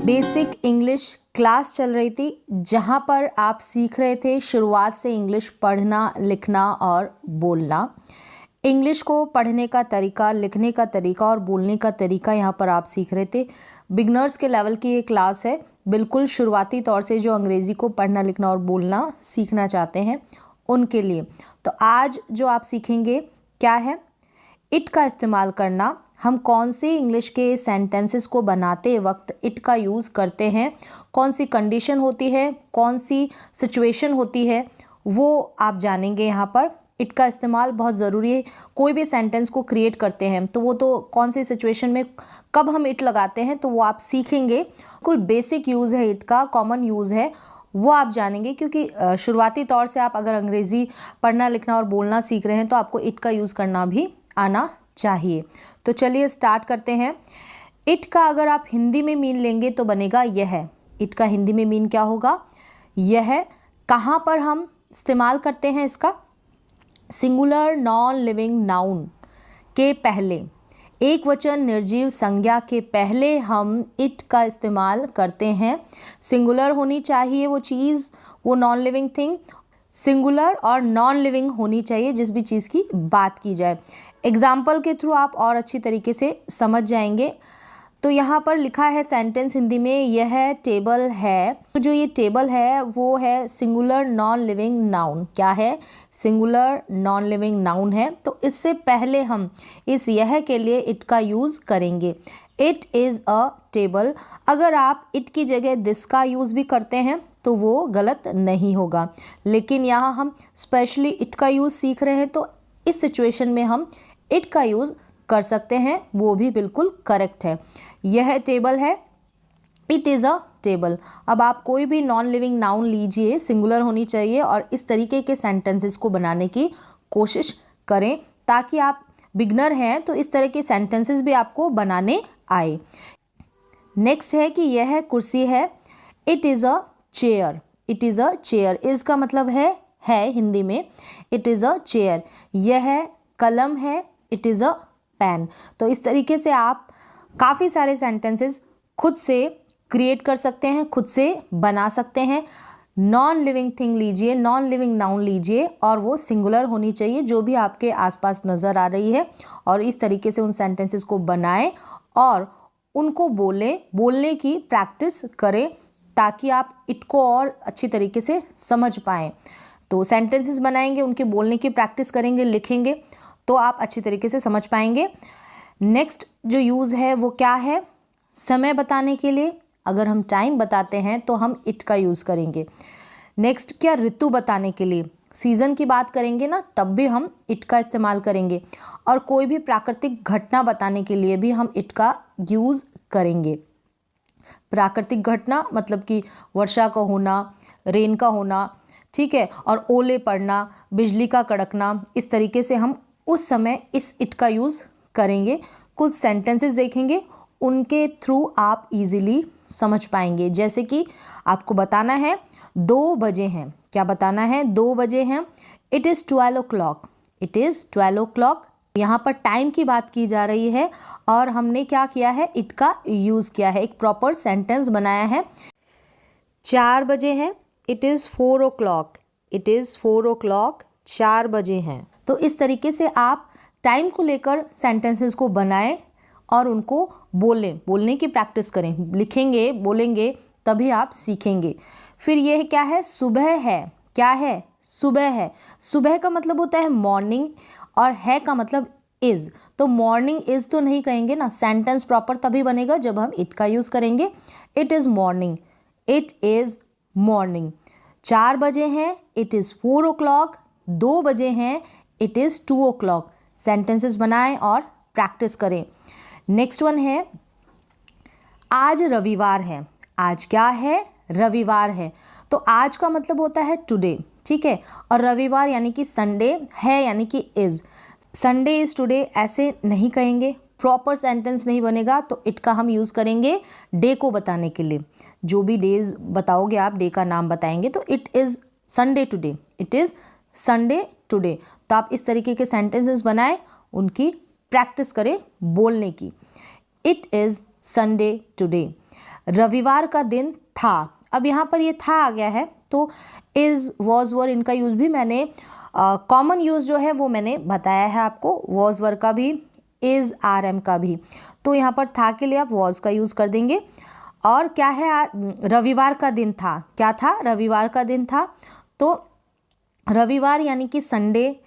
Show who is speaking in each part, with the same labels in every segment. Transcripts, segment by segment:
Speaker 1: Basic English class चल रही थी जहाँ पर आप सीख रहे थे शुरुआत से इंग्लिश पढ़ना, लिखना और बोलना। इंग्लिश को पढ़ने का तरीका, लिखने का तरीका और बोलने का तरीका यहाँ पर आप सीख रहे थे। बिगनर्स के लेवल की ये क्लास है, बिल्कुल शुरुआती तौर से जो अंग्रेज़ी को पढ़ना, लिखना और बोलना सीखना चाहते हैं उनके लिए। तो आज जो आप सीखेंगे क्या है, इट का इस्तेमाल करना। हम कौन सी इंग्लिश के सेंटेंसेस को बनाते वक्त इट का यूज़ करते हैं, कौन सी कंडीशन होती है, कौन सी सिचुएशन होती है, वो आप जानेंगे। यहाँ पर इट का इस्तेमाल बहुत ज़रूरी है। कोई भी सेंटेंस को क्रिएट करते हैं तो वो तो कौन सी सिचुएशन में कब हम इट लगाते हैं तो वो आप सीखेंगे। कुल बेसिक यूज़ है इट का, कॉमन यूज़ है, वो आप जानेंगे। क्योंकि शुरुआती तौर से आप अगर अंग्रेज़ी पढ़ना, लिखना और बोलना सीख रहे हैं तो आपको इट का यूज़ करना भी आना चाहिए। तो चलिए स्टार्ट करते हैं। इट का अगर आप हिंदी में मीन लेंगे तो बनेगा यह। इट का हिंदी में मीन क्या होगा? यह। कहाँ पर हम इस्तेमाल करते हैं इसका? सिंगुलर नॉन लिविंग नाउन के पहले, एक वचन निर्जीव संज्ञा के पहले हम इट का इस्तेमाल करते हैं। सिंगुलर होनी चाहिए वो चीज़, वो नॉन लिविंग थिंग। सिंगुलर और नॉन लिविंग होनी चाहिए जिस भी चीज़ की बात की जाए। एग्जाम्पल के थ्रू आप और अच्छी तरीके से समझ जाएंगे। तो यहाँ पर लिखा है सेंटेंस हिंदी में, यह टेबल है। तो जो ये टेबल है वो है सिंगुलर नॉन लिविंग नाउन। क्या है? सिंगुलर नॉन लिविंग नाउन है। तो इससे पहले हम इस यह के लिए इट का यूज़ करेंगे। It is a table. अगर आप इट की जगह दिस का यूज़ भी करते हैं तो वो गलत नहीं होगा, लेकिन यहाँ हम स्पेशली इट का यूज़ सीख रहे हैं तो इस सिचुएशन में हम इट का यूज़ कर सकते हैं, वो भी बिल्कुल करेक्ट है। यह टेबल है, इट इज़ अ टेबल। अब आप कोई भी नॉन लिविंग नाउन लीजिए, सिंगुलर होनी चाहिए और इस तरीके के सेंटेंसेस को बनाने की कोशिश करें ताकि आप बिगनर हैं तो इस तरह के सेंटेंसेस भी आपको बनाने आए। नेक्स्ट है कि यह कुर्सी है। It is a chair. It is a chair. Is का मतलब है हिंदी में। It is a chair. यह कलम है। It is a pen. तो इस तरीके से आप काफ़ी सारे सेंटेंसेस खुद से क्रिएट कर सकते हैं, खुद से बना सकते हैं। नॉन लिविंग थिंग लीजिए, नॉन लिविंग नाउन लीजिए और वो सिंगुलर होनी चाहिए जो भी आपके आसपास नज़र आ रही है, और इस तरीके से उन सेंटेंसेस को बनाएं और उनको बोलने की प्रैक्टिस करें ताकि आप इट को और अच्छी तरीके से समझ पाएँ। तो सेंटेंसेस बनाएंगे, उनके बोलने की प्रैक्टिस करेंगे, लिखेंगे तो आप अच्छी तरीके से समझ पाएंगे। नेक्स्ट जो यूज़ है वो क्या है? समय बताने के लिए अगर हम टाइम बताते हैं तो हम इट का यूज़ करेंगे। नेक्स्ट क्या? ऋतु बताने के लिए, सीज़न की बात करेंगे ना तब भी हम इट का इस्तेमाल करेंगे। और कोई भी प्राकृतिक घटना बताने के लिए भी हम इट का यूज़ करेंगे। प्राकृतिक घटना मतलब कि वर्षा का होना, रेन का होना, ठीक है, और ओले पड़ना, बिजली का कड़कना, इस तरीके से हम उस समय इस इट का यूज़ करेंगे। कुछ सेंटेंसेस देखेंगे, उनके थ्रू आप इजीली समझ पाएंगे। जैसे कि आपको बताना है 2 बजे हैं। क्या बताना है? 2 बजे हैं। It is 12 o'clock। It is 12 o'clock। यहाँ पर टाइम की बात की जा रही है और हमने क्या किया है? इट का यूज़ किया है, एक प्रॉपर सेंटेंस बनाया है। 4 बजे हैं। It is 4 o'clock। It is 4 o'clock। 4 बजे हैं। तो इस तरीके से आप टाइम को लेकर सेंटेंसेस को बनाएं और उनको बोलने की प्रैक्टिस करें। लिखेंगे, बोलेंगे तभी आप सीखेंगे। फिर यह क्या है? सुबह है। क्या है? सुबह है। सुबह का मतलब होता है मॉर्निंग और है का मतलब इज़। तो मॉर्निंग इज़ तो नहीं कहेंगे ना, सेंटेंस प्रॉपर तभी बनेगा जब हम इट का यूज़ करेंगे। It is morning. It is morning. 4 बजे हैं। It is 4 o'clock। 2 बजे हैं। It is 2 o'clock। सेंटेंसेस बनाएं और प्रैक्टिस करें। नेक्स्ट वन है, आज रविवार है। आज क्या है? रविवार है। तो आज का मतलब होता है टुडे, ठीक है, और रविवार यानी कि संडे है यानी कि इज़। संडे इज़ टुडे ऐसे नहीं कहेंगे, प्रॉपर सेंटेंस नहीं बनेगा। तो इट का हम यूज़ करेंगे डे को बताने के लिए। जो भी डेज बताओगे आप, डे का नाम बताएंगे तो it is Sunday today. It is Sunday today. तो आप इस तरीके के सेंटेंसेस बनाएं, उनकी प्रैक्टिस करें बोलने की। It is Sunday today. रविवार का दिन था। अब यहाँ पर ये था आ गया है, तो इज़, वॉज, वर इनका यूज़ भी मैंने कॉमन यूज़ जो है वो मैंने बताया है आपको, वॉज वर का भी, इज़ आर एम का भी। तो यहाँ पर था के लिए आप वॉज का यूज़ कर देंगे। और क्या है, रविवार का दिन था, क्या था, रविवार का दिन था। तो रविवार यानी कि संडे,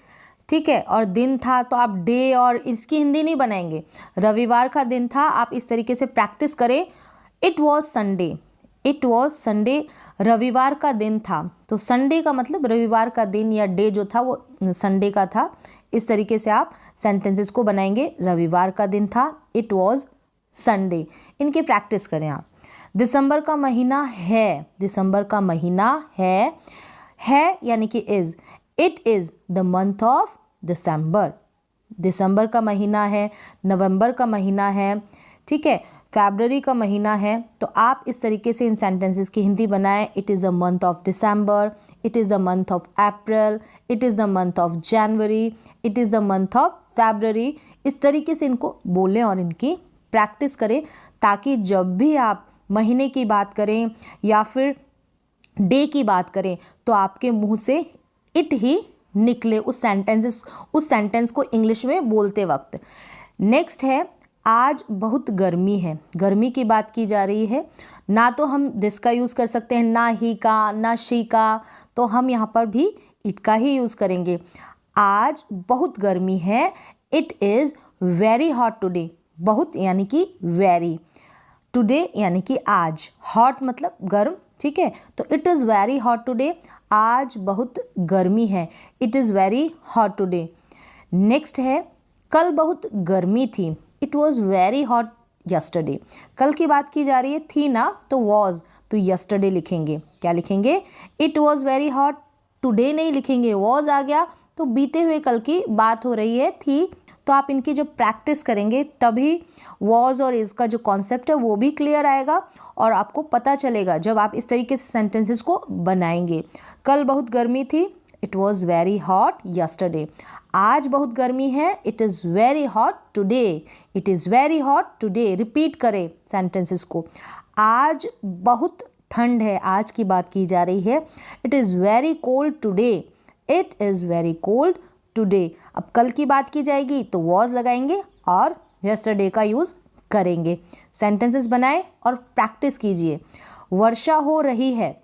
Speaker 1: ठीक है, और दिन था तो आप डे और इसकी हिंदी नहीं बनाएंगे। रविवार का दिन था, आप इस तरीके से प्रैक्टिस करें, it was Sunday, it was Sunday, रविवार का दिन था। तो संडे का मतलब रविवार का दिन या डे जो था वो संडे का था। इस तरीके से आप सेंटेंसेस को बनाएंगे, रविवार का दिन था, इट वॉज संडे। इनकी प्रैक्टिस करें आप। दिसंबर का महीना है, दिसंबर का महीना है यानी कि is, it is the month of December. दिसंबर का महीना है, नवंबर का महीना है, ठीक है, फरवरी का महीना है। तो आप इस तरीके से इन सेंटेंसेस की हिंदी बनाएं। It is the month of December, it is the month of April, it is the month of January, it is the month of February. इस तरीके से इनको बोलें और इनकी प्रैक्टिस करें, ताकि जब भी आप महीने की बात करें या फिर डे की बात करें तो आपके मुंह से इट ही निकले उस सेंटेंस को इंग्लिश में बोलते वक्त। नेक्स्ट है, आज बहुत गर्मी है। गर्मी की बात की जा रही है, ना तो हम दिस का यूज़ कर सकते हैं, ना ही का, ना शी का, तो हम यहाँ पर भी इट का ही यूज़ करेंगे। आज बहुत गर्मी है, it is very hot today. बहुत यानी कि वेरी, टुडे यानी कि आज, हॉट मतलब गर्म, ठीक है। तो it is very hot today, आज बहुत गर्मी है, it is very hot today. Next है, कल बहुत गर्मी थी, it was very hot yesterday. कल की बात की जा रही है, थी ना, तो वॉज, तो यस्टरडे लिखेंगे। क्या लिखेंगे, it was very hot, today नहीं लिखेंगे, वॉज आ गया तो बीते हुए कल की बात हो रही है, थी। तो आप इनकी जब प्रैक्टिस करेंगे तभी वॉज और इज़ का जो कॉन्सेप्ट है वो भी क्लियर आएगा और आपको पता चलेगा जब आप इस तरीके से सेंटेंसेस को बनाएंगे। कल बहुत गर्मी थी, it was very hot yesterday. आज बहुत गर्मी है, it is very hot today, it is very hot today. Repeat करें सेंटेंसेस को। आज बहुत ठंड है, आज की बात की जा रही है, it is very cold today, it is very cold today. अब कल की बात की जाएगी तो वॉज लगाएंगे और यस्टरडे का यूज़ करेंगे। सेंटेंसेस बनाएं और प्रैक्टिस कीजिए। वर्षा हो रही है,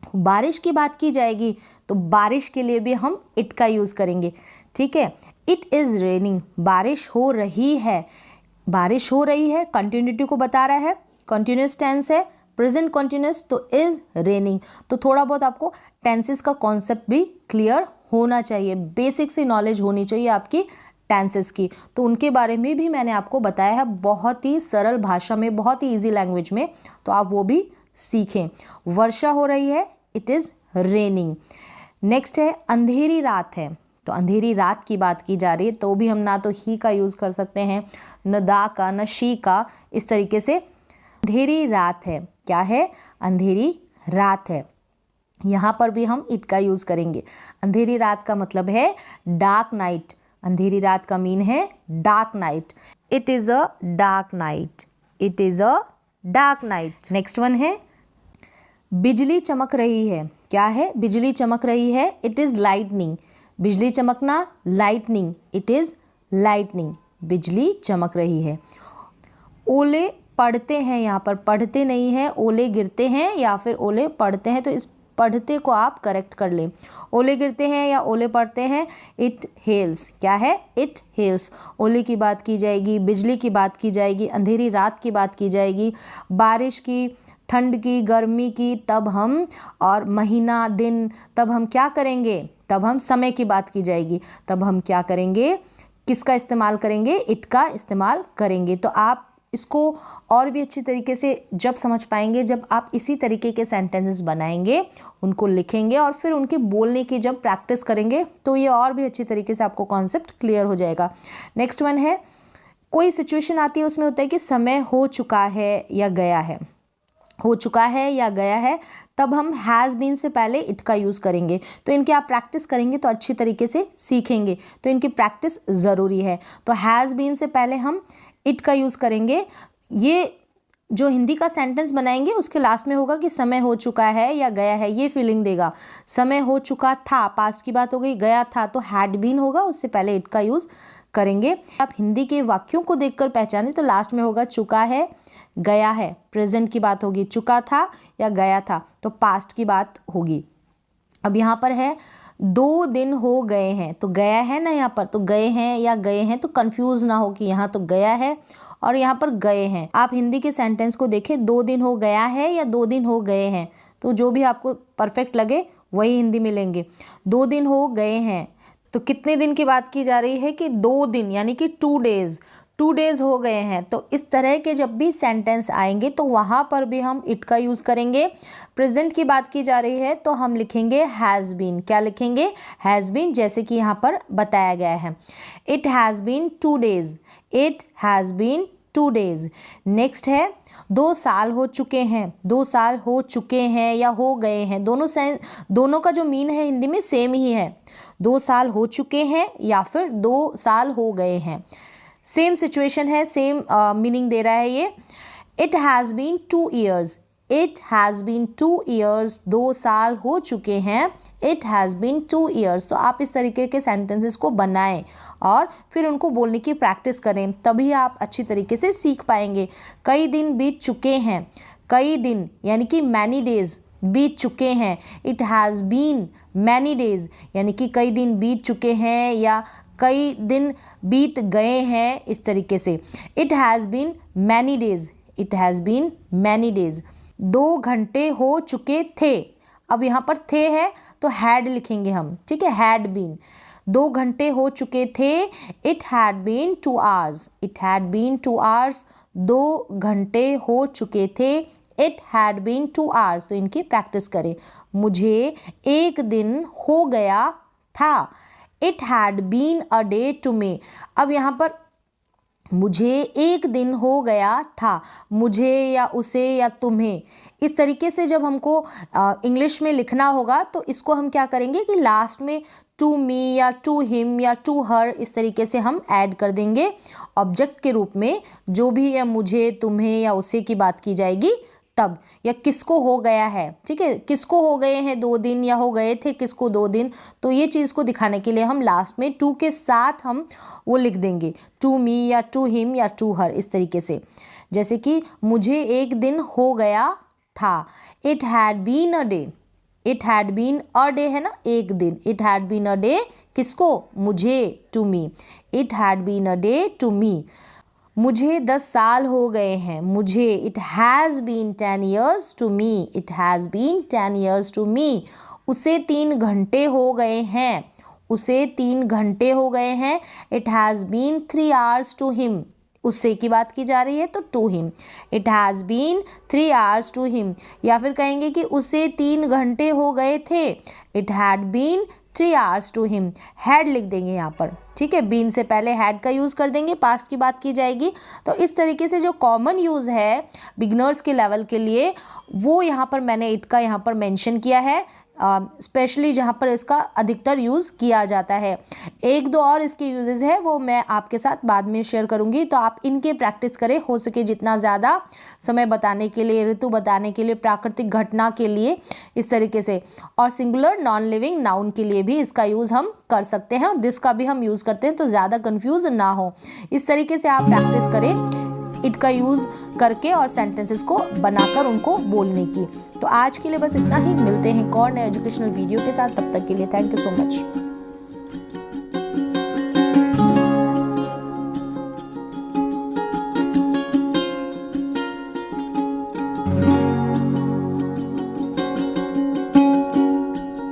Speaker 1: बारिश की बात की जाएगी तो बारिश के लिए भी हम इट का यूज़ करेंगे, ठीक है। इट इज़ रेनिंग, बारिश हो रही है, बारिश हो रही है कंटिन्यूटी को बता रहा है, कंटिन्यूस टेंस है, प्रेजेंट कंटिन्यूस, तो इज़ रेनिंग। तो थोड़ा बहुत आपको टेंसेस का कॉन्सेप्ट भी क्लियर होना चाहिए, बेसिक सी नॉलेज होनी चाहिए आपकी टेंसेस की। तो उनके बारे में भी मैंने आपको बताया है बहुत ही सरल भाषा में, बहुत ही इजी लैंग्वेज में, तो आप वो भी सीखें। वर्षा हो रही है, इट इज़ रेनिंग। नेक्स्ट है, अंधेरी रात है, तो अंधेरी रात की बात की जा रही है तो भी हम ना तो ही का यूज़ कर सकते हैं, न दा का, न शी का। इस तरीके से अंधेरी रात है, क्या है, अंधेरी रात है। यहाँ पर भी हम इट का यूज़ करेंगे। अंधेरी रात का मतलब है डार्क नाइट, अंधेरी रात का मीन है dark night. It is a dark night, it is a dark night. Next one है, बिजली चमक रही है, क्या है, बिजली चमक रही है, इट इज़ लाइटनिंग। बिजली चमकना, लाइटनिंग, इट इज़ लाइटनिंग, बिजली चमक रही है। ओले पड़ते हैं, यहाँ पर पढ़ते नहीं है, ओले गिरते हैं या फिर ओले पड़ते हैं, तो इस पढ़ते को आप करेक्ट कर लें। ओले गिरते हैं या ओले पड़ते हैं, इट हेल्स, क्या है, इट हेल्स। ओले की बात की जाएगी, बिजली की बात की जाएगी, अंधेरी रात की बात की जाएगी, बारिश की, ठंड की, गर्मी की, तब हम, और महीना, दिन, तब हम क्या करेंगे, तब हम समय की बात की जाएगी, तब हम क्या करेंगे, किसका इस्तेमाल करेंगे, इट का इस्तेमाल करेंगे। तो आप इसको और भी अच्छी तरीके से जब समझ पाएंगे जब आप इसी तरीके के सेंटेंसेस बनाएंगे, उनको लिखेंगे और फिर उनके बोलने की जब प्रैक्टिस करेंगे तो ये और भी अच्छी तरीके से आपको कॉन्सेप्ट क्लियर हो जाएगा। नेक्स्ट वन है, कोई सिचुएशन आती है उसमें होता है कि समय हो चुका है या गया है, हो चुका है या गया है, तब हम हैज़ बीन से पहले इट का यूज़ करेंगे। तो इनकी आप प्रैक्टिस करेंगे तो अच्छी तरीके से सीखेंगे, तो इनकी प्रैक्टिस ज़रूरी है। तो हैज़ बीन से पहले हम इट का यूज़ करेंगे। ये जो हिंदी का सेंटेंस बनाएंगे उसके लास्ट में होगा कि समय हो चुका है या गया है, ये फीलिंग देगा। समय हो चुका था, पास्ट की बात हो गई, गया था तो हैड बीन होगा, उससे पहले इट का यूज करेंगे। आप हिंदी के वाक्यों को देखकर पहचाने तो लास्ट में होगा चुका है, गया है। प्रेजेंट की बात होगी, चुका था या गया था तो पास्ट की बात होगी। अब यहाँ पर है 2 दिन हो गए हैं, तो गया है ना यहाँ पर, तो गए हैं या गए हैं, तो कंफ्यूज ना हो कि यहाँ तो गया है और यहाँ पर गए हैं। आप हिंदी के सेंटेंस को देखें, 2 दिन हो गया है या 2 दिन हो गए हैं, तो जो भी आपको परफेक्ट लगे वही हिंदी में लेंगे। 2 दिन हो गए हैं तो कितने दिन की बात की जा रही है कि 2 दिन, यानी कि 2 डेज हो गए हैं। तो इस तरह के जब भी सेंटेंस आएंगे तो वहाँ पर भी हम इट का यूज़ करेंगे। प्रेजेंट की बात की जा रही है तो हम लिखेंगे हैज़ बीन। क्या लिखेंगे? हैज़ बीन, जैसे कि यहाँ पर बताया गया है। It has been 2 days, it has been 2 days. Next है 2 साल हो चुके हैं। 2 साल हो चुके हैं या हो गए हैं, दोनों का जो मीन है हिंदी में सेम ही है। 2 साल हो चुके हैं या फिर 2 साल हो गए हैं, सेम सिचुएशन है, सेम मीनिंग दे रहा है ये। It has been 2 years, it has been 2 years, 2 साल हो चुके हैं। इट हैज़ बीन 2 ईयर्स। तो आप इस तरीके के सेंटेंसेस को बनाएं और फिर उनको बोलने की प्रैक्टिस करें, तभी आप अच्छी तरीके से सीख पाएंगे। कई दिन बीत चुके हैं, कई दिन यानी कि मैनी डेज बीत चुके हैं। It has been many days यानी कि कई दिन बीत चुके हैं या कई दिन बीत गए हैं, इस तरीके से। It has been many days, it has been many days. 2 घंटे हो चुके थे, अब यहाँ पर थे है तो हैड लिखेंगे हम, ठीक है, हैड बीन। 2 घंटे हो चुके थे, it had been 2 hours, it had been 2 hours. 2 घंटे हो चुके थे, इट हैड बीन 2 आवर्स। तो इनकी प्रैक्टिस करें। मुझे 1 दिन हो गया था, it had been a day to me. अब यहाँ पर मुझे 1 दिन हो गया था, मुझे या उसे या तुम्हें, इस तरीके से जब हमको इंग्लिश में लिखना होगा तो इसको हम क्या करेंगे कि लास्ट में टू मी या टू हिम या टू हर इस तरीके से हम ऐड कर देंगे ऑब्जेक्ट के रूप में। जो भी या मुझे, तुम्हें या उसे की बात की जाएगी तब, या किसको हो गया है, ठीक है, किसको हो गए हैं 2 दिन या हो गए थे किसको 2 दिन, तो ये चीज़ को दिखाने के लिए हम लास्ट में टू के साथ हम वो लिख देंगे, टू मी या टू हिम या टू हर, इस तरीके से। जैसे कि मुझे 1 दिन हो गया था, it had been a day, it had been a day है ना, 1 दिन। It had been a day किसको? मुझे, to me. It had been a day to me. मुझे 10 साल हो गए हैं, मुझे, it has been 10 years to me, it has been 10 years to me. उसे 3 घंटे हो गए हैं, उसे 3 घंटे हो गए हैं, it has been 3 hours to him. उससे की बात की जा रही है तो to him, it has been 3 hours to him. या फिर कहेंगे कि उसे 3 घंटे हो गए थे, it had been 3 hours to him. Had लिख देंगे यहाँ पर, ठीक है, बीन से पहले हैड का यूज़ कर देंगे, पास्ट की बात की जाएगी। तो इस तरीके से जो कॉमन यूज़ है बिगनर्स के लेवल के लिए वो यहाँ पर मैंने इट का यहाँ पर मेंशन किया है, स्पेशली जहाँ पर इसका अधिकतर यूज़ किया जाता है। 1-2 और इसके यूजेस है वो मैं आपके साथ बाद में शेयर करूँगी, तो आप इनके प्रैक्टिस करें हो सके जितना ज़्यादा, समय बताने के लिए, ऋतु बताने के लिए, प्राकृतिक घटना के लिए, इस तरीके से। और सिंगुलर नॉन लिविंग नाउन के लिए भी इसका यूज़ हम कर सकते हैं, और दिस का भी हम यूज़ करते हैं, तो ज़्यादा कन्फ्यूज़ ना हो। इस तरीके से आप प्रैक्टिस करें इट का यूज़ करके और सेंटेंसेस को बनाकर उनको बोलने की। तो आज के लिए बस इतना ही, मिलते हैं एक और नए एजुकेशनल वीडियो के साथ, तब तक के लिए थैंक यू सो मच।